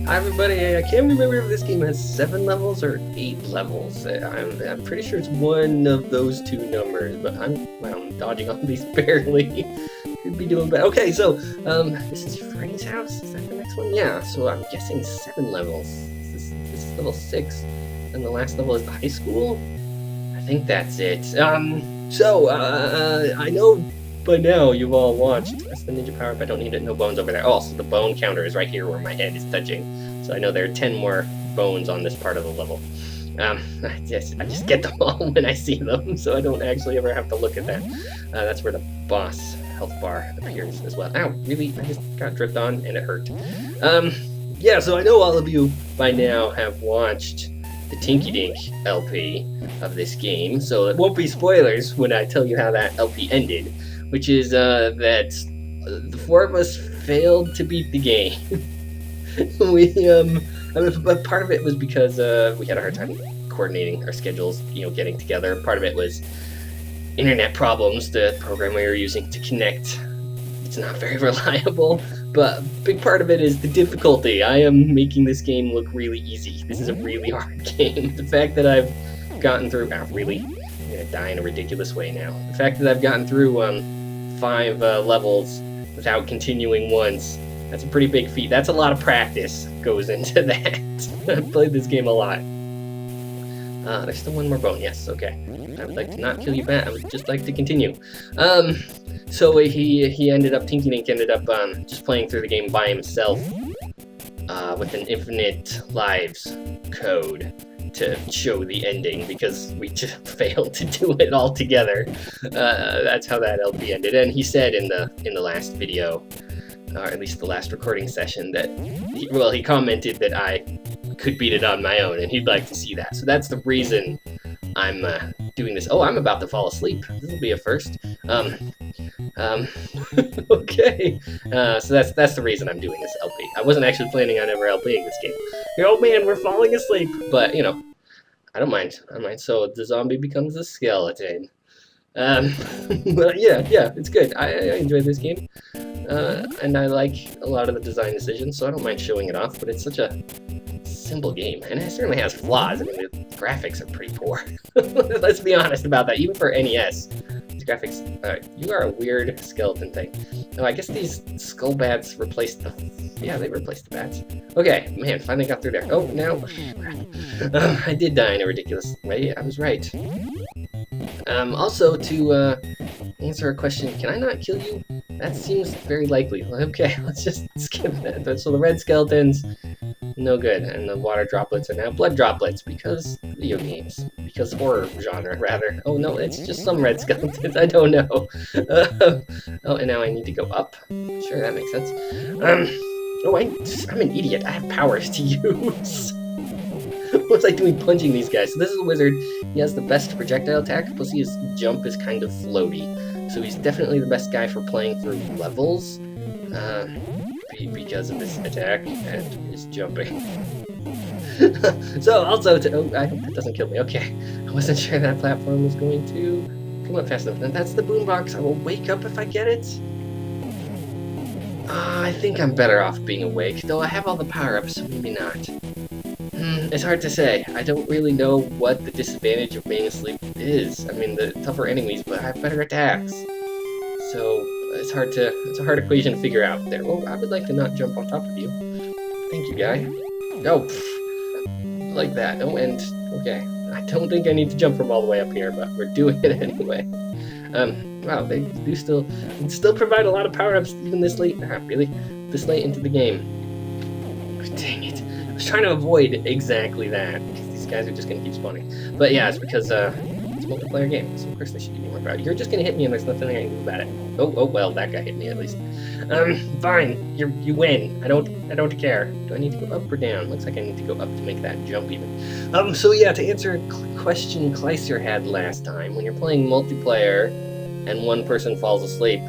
Hi everybody, I can't remember if this game has 7 levels or 8 levels. I'm pretty sure it's one of those two numbers, but I'm dodging on these barely. Could be doing better. Okay, so, this is Freddy's house? Is that the next one? Yeah, so I'm guessing 7 levels. This is level 6, and the last level is the high school? I think that's it. I know by now you've all watched. That's the ninja power-up. I don't need it. No bones over there. Oh, also the bone counter is right here where my head is touching. So I know there are 10 more bones on this part of the level. I just get them all when I see them, so I don't actually ever have to look at that. That's where the boss health bar appears as well. Ow, really? I just got dripped on and it hurt. Yeah, so I know all of you by now have watched the Tinkidink LP of this game, so it won't be spoilers when I tell you how that LP ended, which is that the 4 of us failed to beat the game. But part of it was because we had a hard time coordinating our schedules, getting together. Part of it was internet problems. The program we were using to connect, it's not very reliable. But a big part of it is the difficulty. I am making this game look really easy. This is a really hard game. The fact that I've gotten through... really? I'm gonna die in a ridiculous way now. The fact that I've gotten through 5 levels without continuing once, that's a pretty big feat. That's a lot of practice goes into that. I've played this game a lot. There's still one more bone. Yes, okay. I would like to not kill you, Bat. I would just like to continue. So Tinkidink ended up just playing through the game by himself with an infinite lives code to show the ending because we just failed to do it all together. That's how that LP ended. And he said in the last video, or at least the last recording session, that he commented that I could beat it on my own, and he'd like to see that. So that's the reason I'm doing this. Oh, I'm about to fall asleep. This will be a first. Okay. So that's the reason I'm doing this LP. I wasn't actually planning on ever LPing this game. Oh man, we're falling asleep. But I don't mind. So the zombie becomes a skeleton. But yeah, it's good. I enjoyed this game. And I like a lot of the design decisions, so I don't mind showing it off, but it's such a simple game, and it certainly has flaws. I mean, the graphics are pretty poor. Let's be honest about that. Even for NES, these graphics, you are a weird skeleton thing. Oh, I guess these skull bats replaced they replaced the bats. Okay, man, finally got through there. Oh, now, I did die in a ridiculous way. I was right. Also, to answer a question, can I not kill you? That seems very likely. Okay, let's just skip that. So the red skeletons, no good. And the water droplets are now blood droplets because video games. Because horror genre, rather. Oh no, it's just some red skeletons. I don't know. Oh, and now I need to go up. Sure, that makes sense. Oh, I'm an idiot. I have powers to use. What was I doing punching these guys? So this is a wizard. He has the best projectile attack, plus his jump is kind of floaty. So he's definitely the best guy for playing through levels, because of his attack and his jumping. So also, I hope that doesn't kill me. Okay, I wasn't sure that platform was going to come up fast enough. And that's the boombox. I will wake up if I get it. I think I'm better off being awake, though I have all the power-ups, so maybe not. It's hard to say. I don't really know what the disadvantage of being asleep is. I mean, the tougher enemies, but I have better attacks. So it's a hard equation to figure out there. Oh, I would like to not jump on top of you. Thank you, guy. Oh, like that. Oh, and okay. I don't think I need to jump from all the way up here, but we're doing it anyway. Wow, they do still provide a lot of power-ups even this late. Really? This late into the game. Dang it. I was trying to avoid exactly that, because these guys are just going to keep spawning. But yeah, it's because it's a multiplayer game, so of course they should give me more power. You're just going to hit me and there's nothing I can do about it. Oh, well, that guy hit me at least. Fine, you win. I don't care. Do I need to go up or down? Looks like I need to go up to make that jump even. So yeah, to answer a question Kleiser had last time, when you're playing multiplayer and one person falls asleep,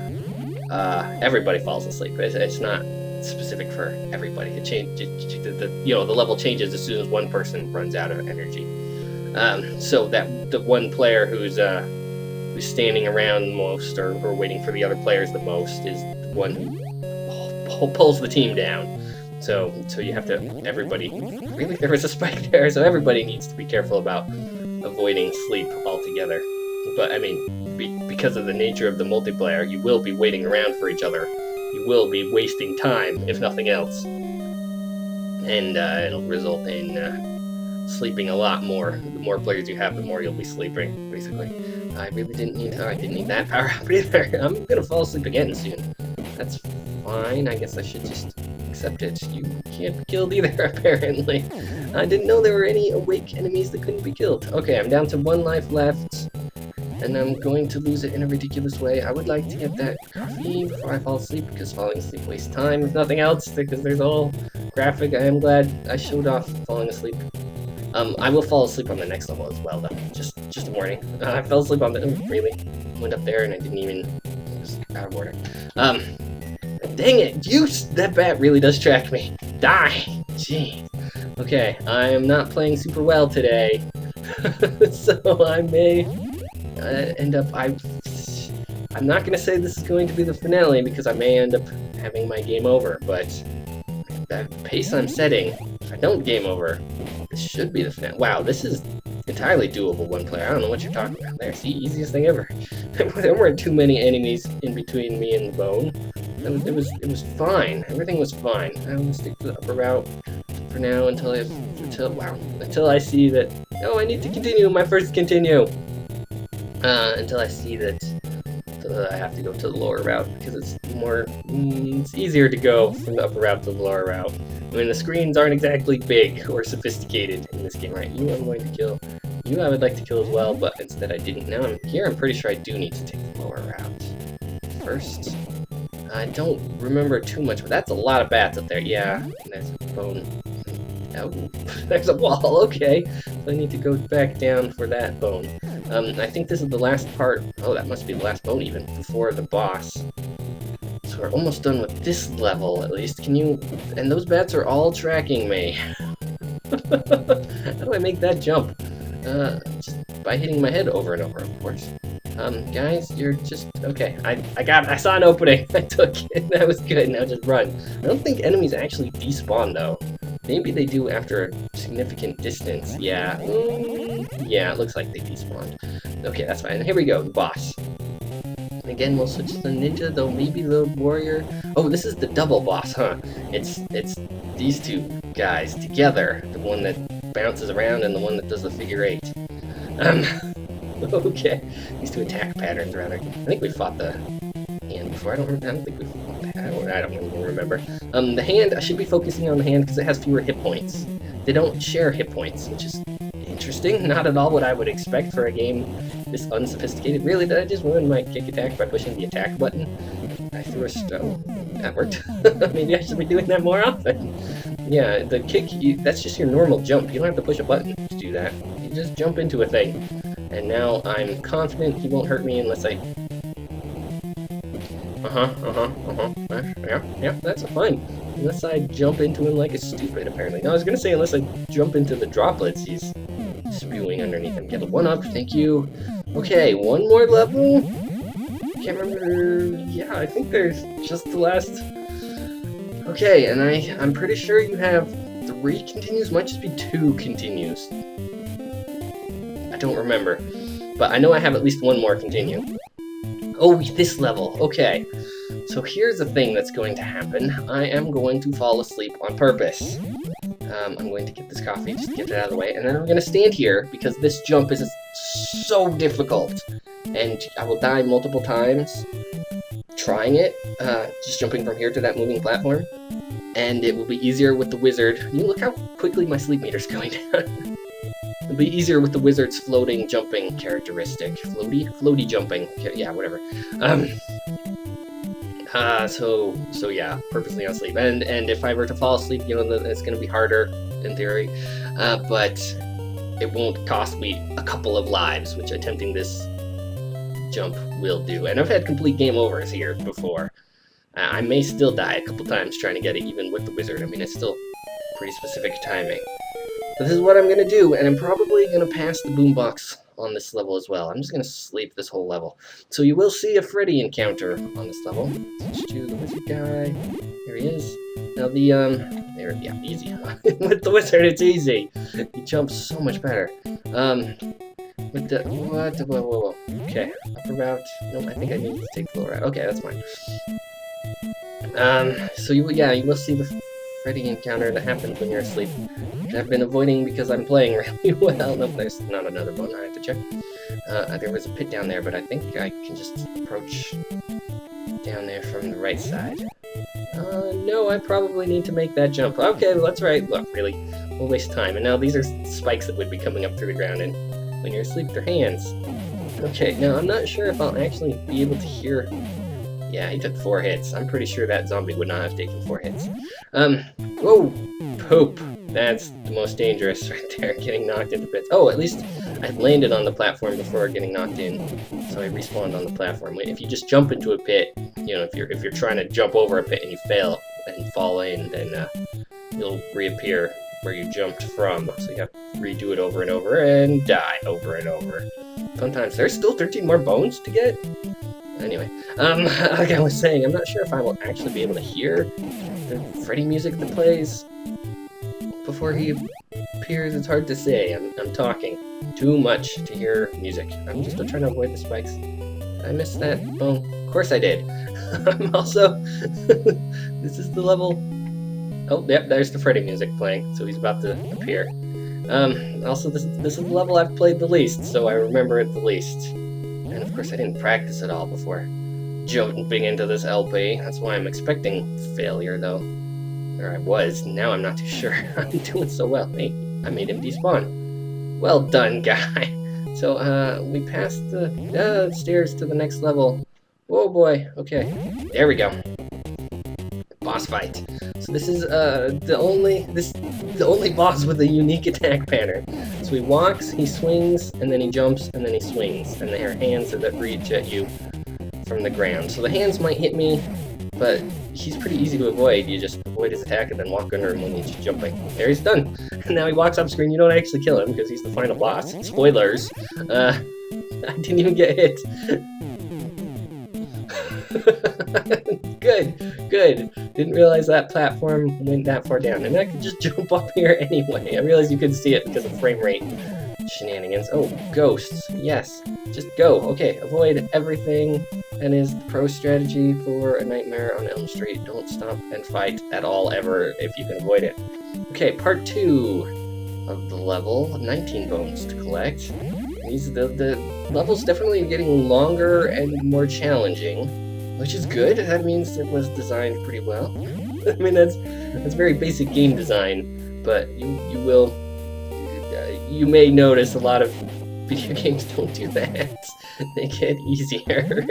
everybody falls asleep. It's not specific for everybody. It the level changes as soon as one person runs out of energy. So that the one player who's standing around the most or waiting for the other players the most is the one who pulls the team down. So you have to, everybody, really, there was a spike there, so everybody needs to be careful about avoiding sleep altogether. But, I mean, because of the nature of the multiplayer, you will be waiting around for each other. You will be wasting time, if nothing else. And it'll result in sleeping a lot more. The more players you have, the more you'll be sleeping, basically. I really didn't need, I didn't need that power up either. I'm gonna fall asleep again soon. That's fine, I guess I should just accept it. You can't be killed either, apparently. I didn't know there were any awake enemies that couldn't be killed. Okay, I'm down to 1 life left, and I'm going to lose it in a ridiculous way. I would like to get that coffee before I fall asleep, because falling asleep wastes time, if nothing else, because there's a whole graphic. I am glad I showed off falling asleep. I will fall asleep on the next level as well, though. Just a warning. I fell asleep on the... really? Went up there and I didn't even... It was out of order. Dang it! That bat really does track me. Die! Jeez. Okay, I am not playing super well today. So I may end up... I'm not gonna say this is going to be the finale, because I may end up having my game over, but... that pace I'm setting, if I don't game over, this should be the finale. Wow, this is entirely doable one player. I don't know what you're talking about there. See, easiest thing ever. There weren't too many enemies in between me and the bone. It was fine. Everything was fine. I'm gonna stick to the upper route for now until I see that. Oh, I need to continue my first continue. Until I see that. I have to go to the lower route because it's more. It's easier to go from the upper route to the lower route. I mean, the screens aren't exactly big or sophisticated in this game, right? You I'm going to kill. You I would like to kill as well, but instead I didn't. Now I'm here. I'm pretty sure I do need to take the lower route first. I don't remember too much, but that's a lot of bats up there. Yeah, there's a bone. Oh, there's a wall. Okay, so I need to go back down for that bone. I think this is the last part. Oh, that must be the last bone even before the boss. So we're almost done with this level, at least. Can you? And those bats are all tracking me. How do I make that jump? Just by hitting my head over and over, of course. Guys, you're just okay. I saw an opening. I took it. That was good. Now just run. I don't think enemies actually despawn though. Maybe they do after a significant distance. Yeah. Yeah, it looks like they despawned. Okay, that's fine. Here we go, the boss. Again, we'll switch to the ninja, though maybe the warrior. Oh, this is the double boss, huh? It's these two guys together. The one that bounces around and the one that does the figure 8. Okay. These two attack patterns, rather. I think we fought the hand before. I don't think we fought the hand. I don't even remember. The hand, I should be focusing on the hand because it has fewer hit points. They don't share hit points, which is interesting. Not at all what I would expect for a game this unsophisticated. Really, did I just ruin my kick attack by pushing the attack button? I threw a stone. That worked. Maybe I should be doing that more often. Yeah, the kick, that's just your normal jump. You don't have to push a button to do that. You just jump into a thing. And now I'm confident he won't hurt me unless I... Yeah, that's fine. Unless I jump into him like a stupid, apparently. No, I was gonna say unless I jump into the droplets he's spewing underneath him. Get a 1-up, thank you. Okay, one more level? Can't remember... Yeah, I think there's just the last... Okay, and I'm pretty sure you have 3 continues, might just be 2 continues. I don't remember, but I know I have at least 1 more continue. Oh, this level, okay. So here's the thing that's going to happen. I am going to fall asleep on purpose. I'm going to get this coffee, just to get it out of the way, and then I'm going to stand here, because this jump is so difficult. And I will die multiple times trying it, just jumping from here to that moving platform. And it will be easier with the wizard. You look how quickly my sleep meter's going down. It'll be easier with the wizard's floating jumping characteristic. Floaty jumping. Yeah, whatever. So yeah, purposely on sleep. And if I were to fall asleep, you know, it's gonna be harder in theory. But it won't cost me a couple of lives, which attempting this jump will do. And I've had complete game overs here before. I may still die a couple times trying to get it even with the wizard. I mean, it's still pretty specific timing. But this is what I'm going to do, and I'm probably going to pass the boombox on this level as well. I'm just going to sleep this whole level. So you will see a Freddy encounter on this level. Switch to the wizard guy. There he is. Now there There, yeah, easy. With the wizard, it's easy. He jumps so much better. With the what? Whoa. Okay, upper route. No, I think I need to take the lower route. Okay, that's fine. So you will see the Freddy encounter that happens when you're asleep. Which I've been avoiding because I'm playing really well. No, there's not another bone. I have to check. There was a pit down there, but I think I can just approach down there from the right side. No, I probably need to make that jump. Okay, well, that's right. Look, really, we'll waste time. And now these are spikes that would be coming up through the ground, and when you're asleep, they're hands. Okay, now I'm not sure if I'll actually be able to hear... Yeah, he took 4 hits. I'm pretty sure that zombie would not have taken 4 hits. Whoa! Poop! That's the most dangerous right there, getting knocked into bits. Oh, at least I landed on the platform before getting knocked in, so I respawned on the platform. If you just jump into a pit, you know, if you're trying to jump over a pit and you fail and fall in, then you'll reappear where you jumped from. So you have to redo it over and over and die over and over. Fun times. There's still 13 more bones to get? Anyway, like I was saying, I'm not sure if I will actually be able to hear the Freddy music that plays before he appears. It's hard to say. I'm talking too much to hear music. I'm just trying to avoid the spikes. Did I miss that bone? Of course I did. I'm also... This is the level... Oh, yep, there's the Freddy music playing, so he's about to appear. Also, this is the level I've played the least, so I remember it the least. And of course I didn't practice at all before jumping into this LP. That's why I'm expecting failure, though. Or I was. Now I'm not too sure. I'm doing so well. Hey, I made him despawn. Well done, guy. So, we passed the stairs to the next level. Whoa, boy. Okay. There we go. Boss fight. So this is the only boss with a unique attack pattern. So he walks, he swings, and then he jumps, and then he swings. And there are hands that reach at you from the ground. So the hands might hit me, but he's pretty easy to avoid. You just avoid his attack and then walk under him when he's jumping. There, he's done. And now he walks off screen. You don't actually kill him because he's the final boss. Spoilers. I didn't even get hit. Good. Didn't realize that platform went that far down. And I could just jump up here anyway. I realized you couldn't see it because of frame rate shenanigans. Oh, ghosts. Yes. Just go. Okay, avoid everything. That is the pro strategy for A Nightmare on Elm Street. Don't stop and fight at all, ever, if you can avoid it. Okay, part 2 of the level. 19 bones to collect. The level's definitely getting longer and more challenging, which is good. That means it was designed pretty well. I mean, that's very basic game design, but you may notice a lot of video games don't do that. They get easier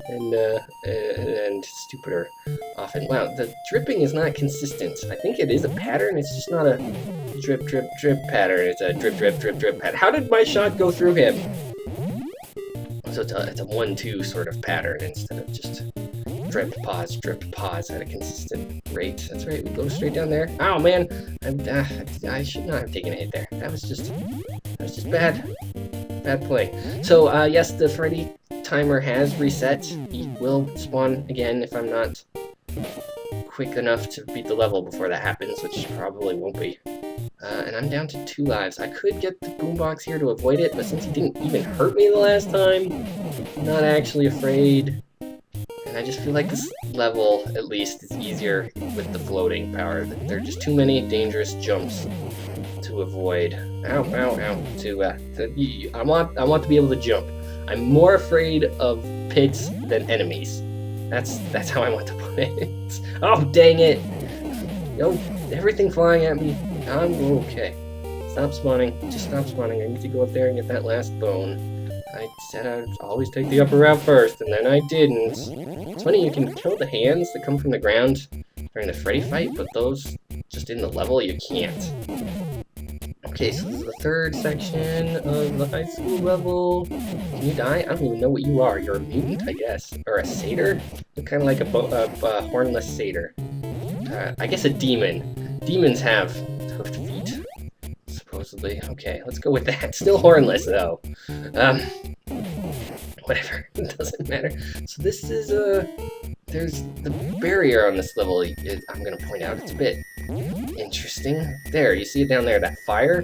and stupider often. Wow, the dripping is not consistent. I think it is a pattern. It's just not a drip, drip, drip pattern. It's a drip, drip, drip, drip pattern. How did my shot go through him? So it's a 1-2 sort of pattern instead of just drip, pause at a consistent rate. That's right, we go straight down there. Oh man, I should not have taken a hit there. That was just bad playing. So yes, the Freddy timer has reset. He will spawn again if I'm not quick enough to beat the level before that happens, which probably won't be. And I'm down to 2 lives. I could get the boombox here to avoid it, but since he didn't even hurt me the last time, I'm not actually afraid. And I just feel like this level, at least, is easier with the floating power. There are just too many dangerous jumps to avoid. Ow, ow, ow. I want to be able to jump. I'm more afraid of pits than enemies. That's how I want to put it. Oh, dang it. No, everything flying at me. I'm okay. Stop spawning. Just stop spawning. I need to go up there and get that last bone. I said I'd always take the upper route first, and then I didn't. It's funny, you can kill the hands that come from the ground during the Freddy fight, but those just in the level, you can't. Okay, so this is the 3rd section of the high school level. Can you die? I don't even know what you are. You're a mutant, I guess. Or a satyr? You're kind of like a hornless satyr. I guess a demon. Demons have hoofed feet, supposedly. Okay, let's go with that. Still hornless, though. Whatever. It doesn't matter. So this is there's the barrier on this level. I'm gonna point out, it's a bit interesting. There, you see it down there, that fire?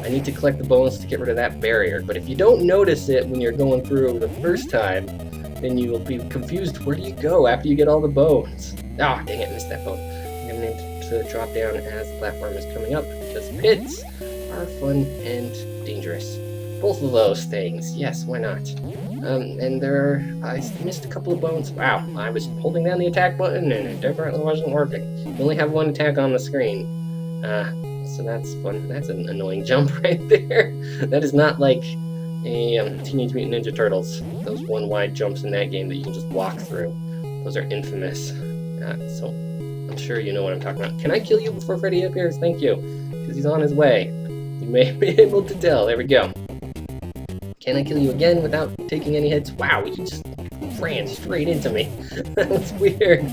I need to collect the bones to get rid of that barrier, but if you don't notice it when you're going through the first time, then you will be confused. Where do you go after you get all the bones? Ah, oh, dang it, missed that bone. I'm gonna need to drop down as the platform is coming up, because pits are fun and dangerous. Both of those things, yes, why not? And I missed a couple of bones. Wow, I was holding down the attack button and it definitely wasn't working. You only have one attack on the screen. So that's fun. That's an annoying jump right there. That is not like a Teenage Mutant Ninja Turtles. Those one wide jumps in that game that you can just walk through. Those are infamous. So I'm sure you know what I'm talking about. Can I kill you before Freddy appears? Thank you. Because he's on his way. You may be able to tell. There we go. Can I kill you again without taking any hits? Wow, you just ran straight into me. That was weird.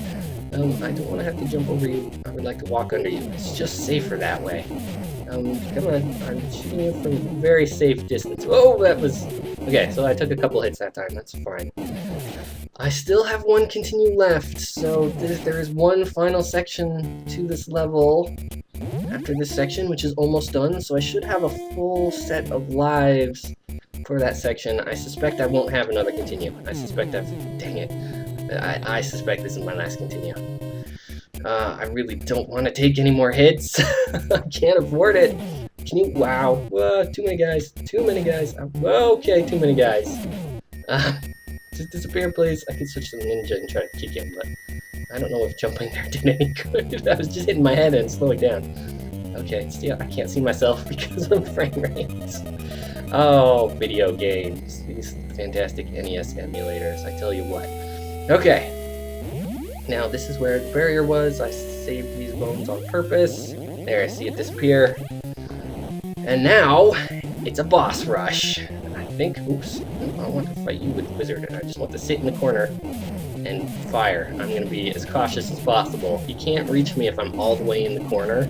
I don't want to have to jump over you. I would like to walk under you. It's just safer that way. Come on. I'm shooting you from a very safe distance. Oh, that was... Okay, so I took a couple hits that time. That's fine. I still have one continue left, so there is one final section to this level after this section, which is almost done, so I should have a full set of lives for that section. I suspect I won't have another continue. I suspect dang it. I suspect this is my last continue. I really don't want to take any more hits. I can't afford it. Can you? Wow. Too many guys. Too many guys. Okay, too many guys. Just disappear, please. I could switch to the ninja and try to kick him, but I don't know if jumping there did any good. I was just hitting my head and slowing down. Okay, still, I can't see myself because of frame rates. Oh, video games. These fantastic NES emulators, I tell you what. Okay. Now, this is where the barrier was. I saved these bones on purpose. There, I see it disappear. And now, it's a boss rush. I think, oops, I want to fight you with the wizard, and I just want to sit in the corner and fire. I'm going to be as cautious as possible. You can't reach me if I'm all the way in the corner.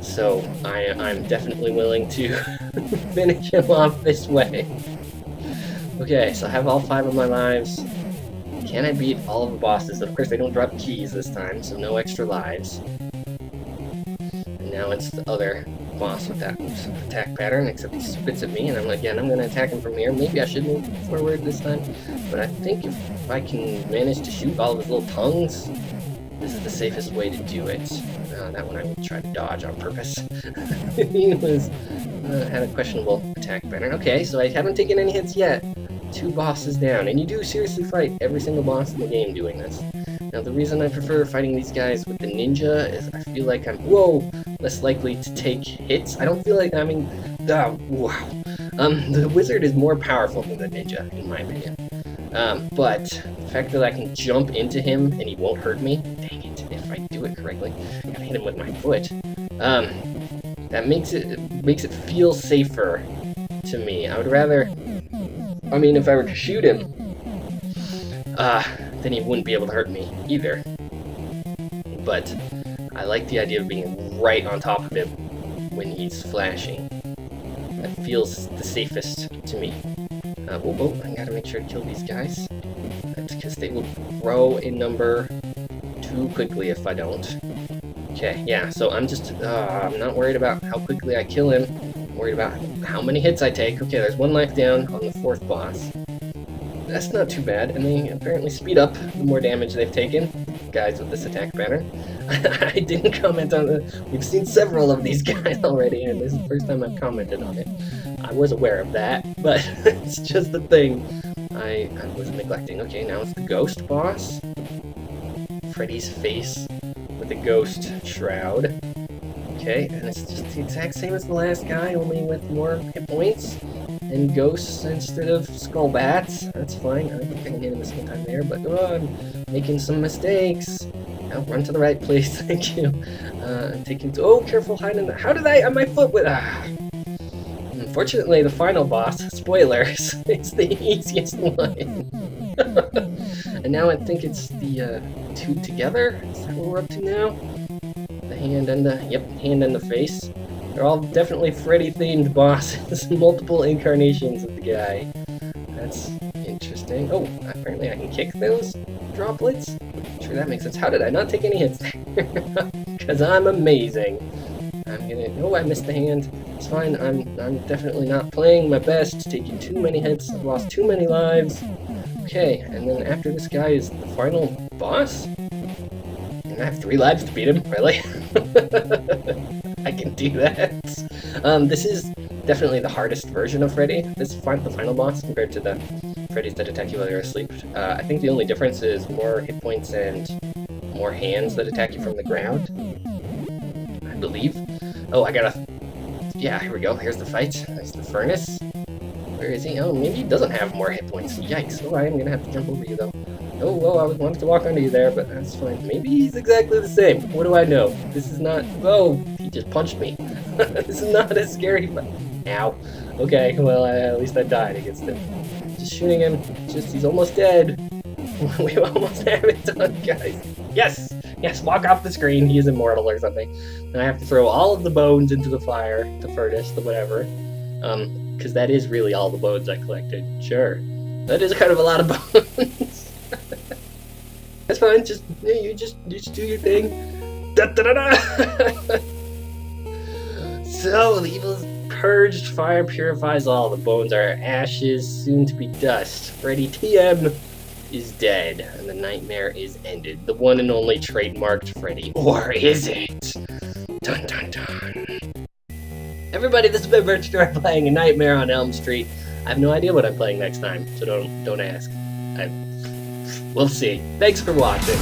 So I'm definitely willing to finish him off this way. Okay, so I have all 5 of my lives. Can I beat all of the bosses? Of course, they don't drop keys this time, so no extra lives. And now it's the other boss with that attack pattern, except he spits at me, and I'm going to attack him from here. Maybe I should move forward this time, but I think if I can manage to shoot all of his little tongues, this is the safest way to do it. That one I will try to dodge on purpose. He had a questionable attack pattern. Okay, so I haven't taken any hits yet. 2 bosses down, and you do seriously fight every single boss in the game doing this. Now, the reason I prefer fighting these guys with the ninja is I feel like I'm, less likely to take hits. I don't feel like, wow. The wizard is more powerful than the ninja, in my opinion. But the fact that I can jump into him and he won't hurt me, dang it, if I do it correctly, I gotta hit him with my foot. That makes it feel safer to me. I would rather, if I were to shoot him, then he wouldn't be able to hurt me either. But I like the idea of being right on top of him when he's flashing. That feels the safest to me. I gotta make sure to kill these guys. That's because they will grow in number too quickly if I don't. Okay, yeah, so I'm not worried about how quickly I kill him. I'm worried about how many hits I take. Okay, there's 1 life down on the 4th boss. That's not too bad, and they apparently speed up the more damage they've taken. Guys with this attack pattern. I didn't comment on it. We've seen several of these guys already, and this is the first time I've commented on it. I was aware of that, but it's just the thing I was neglecting. Okay, now it's the ghost boss. Freddy's face with a ghost shroud. Okay, and it's just the exact same as the last guy, only with more hit points and ghosts instead of skull bats. That's fine. I think I can hit him a second time there, but I'm making some mistakes. Now run to the right place. Thank you. I'm taking. Oh, careful, hiding there. How did I? On my foot with. Unfortunately, the final boss, spoilers, is the easiest one. And now I think it's the 2 together. Is that what we're up to now? The hand and the face. They're all definitely Freddy-themed bosses. Multiple incarnations of the guy. That's interesting. Oh, apparently I can kick those droplets? Sure, that makes sense. How did I not take any hits there? Because I'm amazing. I'm gonna... Oh, I missed the hand. It's fine. I'm definitely not playing my best. Taking too many hits. I've lost too many lives. Okay, and then after this guy is the final boss? And I have 3 lives to beat him? Really? I can do that. This is definitely the hardest version of Freddy. This is the final boss compared to the Freddy's that attack you while you're asleep. I think the only difference is more hit points and more hands that attack you from the ground. I believe. Oh, I gotta... Yeah, here we go. Here's the fight. There's the furnace. Where is he? Oh, maybe he doesn't have more hit points. Yikes. Oh, I am gonna have to jump over you, though. Oh, well, I wanted to walk under you there, but that's fine. Maybe he's exactly the same. What do I know? This is not... Oh, he just punched me. This is not as scary, but... Ow. Okay, well, at least I died against him. Just shooting him. He's almost dead. We almost have it done, guys. Yes! Yes, walk off the screen. He is immortal or something. And I have to throw all of the bones into the fire, the furnace, the whatever. Because that is really all the bones I collected. Sure. That is kind of a lot of bones. That's fine. You just do your thing. Da da da da! So, the evil is purged. Fire purifies all. The bones are ashes, soon to be dust. Freddy TM is dead, and the nightmare is ended. The one and only trademarked Freddy. Or is it? Dun dun dun. Everybody, this has been Virtual playing A Nightmare on Elm Street. I have no idea what I'm playing next time, so don't ask. We'll see. Thanks for watching.